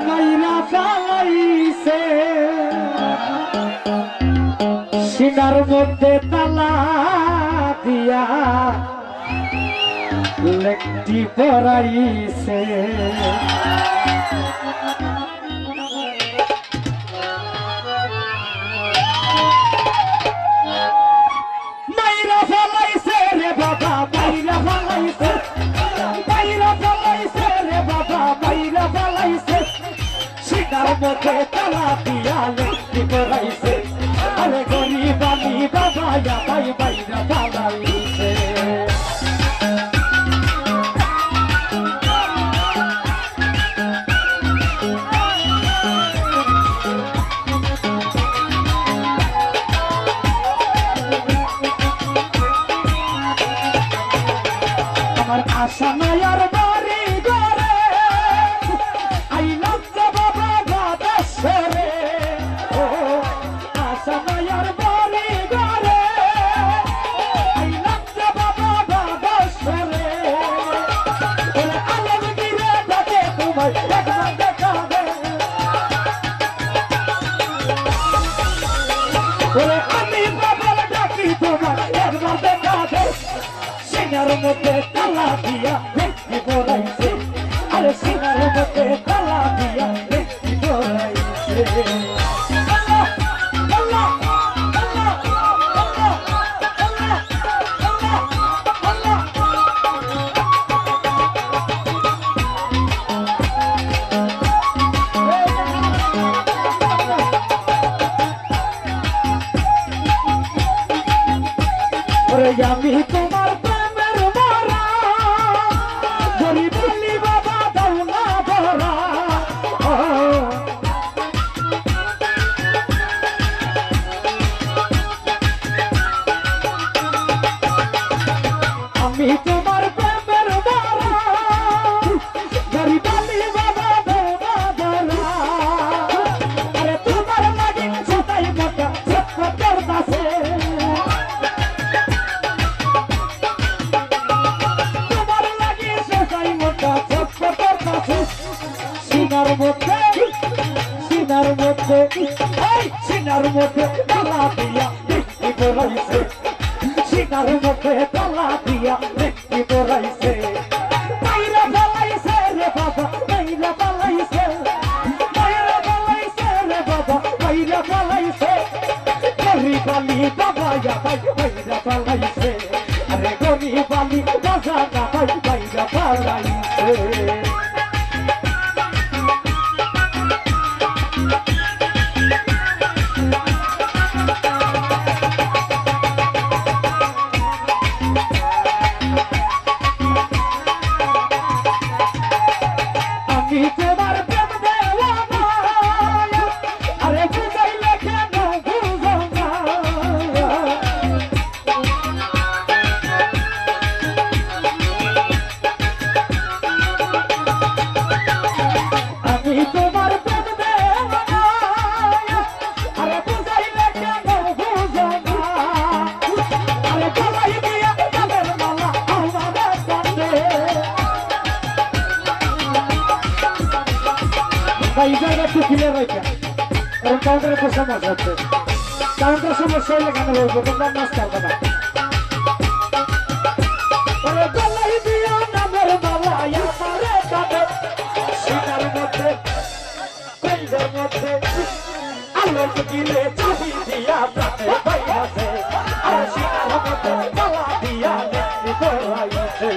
মাইরা ফালাইছে সিনার মধ্যে তালা দিয়া লেকটি পরাইছে মাইরা ফালাইছে রে বাবা মাইরা ফালাইছে মাইরা ফালাইছে রে বাবা মাইরা ফালাইছে সিনার মধ্যে তালা দিয়া লেকটি পরাইছে আরে গরিব আমি বাবা ভাই মাইরা ফালাইছে আশা নয়ার বাড়ি ঘরে আইলাম তো বাবা বাদেশ্বরে ও আশা নয়ার বাড়ি ঘরে আইলাম তো বাবা বাদেশ্বরে ওরে আলমগীরে ডাকে তোমায় একবার দেখা দে ওরে আমি বাবা ডাকি তোমায় একবার দেখা দে সিনার মধ্যে তালা দিয়া লেকটি পরাইছে আরে সিনার মধ্যে তালা দিয়া লেকটি পরাইছে আল্লাহ আল্লাহ আল্লাহ আল্লাহ আল্লাহ আল্লাহ ওরে আমি তোমার আমি তোমার প্রেমের মারা গরিবালি বাবা দৌড়া দৌড়া আরে তোমার লাগি সদাই মোটা চক্কর দাসে তোমার লাগি সদাই মোটা চক্কর দাসে সিনার মধ্যে এই সিনার মধ্যে তালা দিয়া লেকটি পরাইছে সিনার মধ্যে তালা দিয়া লেকটি পরাইছে মাইরা ফালাইছে রে বাবা মাইরা ফালাইছে মাইরা ফালাইছে রে বাবা মাইরা ফালাইছে গরিবালি বাবা ভাই মাইরা ফালাইছে আরে গরিবালি বাবা ভাই মাইরা ফালাইছে ভাই জায়গা একটু ক্লিয়ার হয়েছে কারণ কাউন্টারে তো সমস্যা হচ্ছে কাউন্টার সমস্যা হইলে কেন বলবো তোমরা নাচ করবে না আলো দিলে চাবি দিয়া আর সিনার মধ্যে তালা দিয়া লেকটি পরাইছে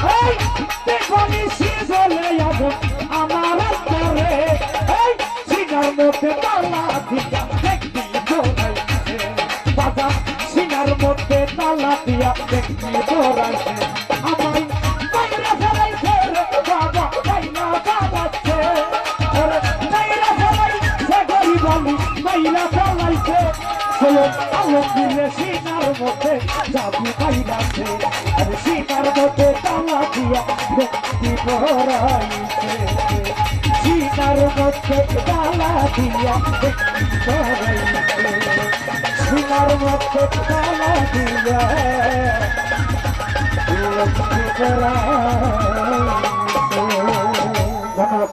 Hey! সিনার মধ্যে তালা দিয়া দেখি ধরাইছে আমায় মাইরা ফেলাইছে রে বাবা মাইরা বাবাচ্ছে ওরে মাইরা ফেলাইছে গরিব আমি মাইরা ফেলাইছে চলুন আলো দিলে সিনার মধ্যে জাদু পাইলাছে আরে সিনার মধ্যে তালা দিয়া দেখি ধরাইছে সিনার মধ্যে তালা দিয়া দেখি ধরাইছে সিনার মধ্যে তালা দিয়া দেখি ধরাইছে। ধন্যবাদ।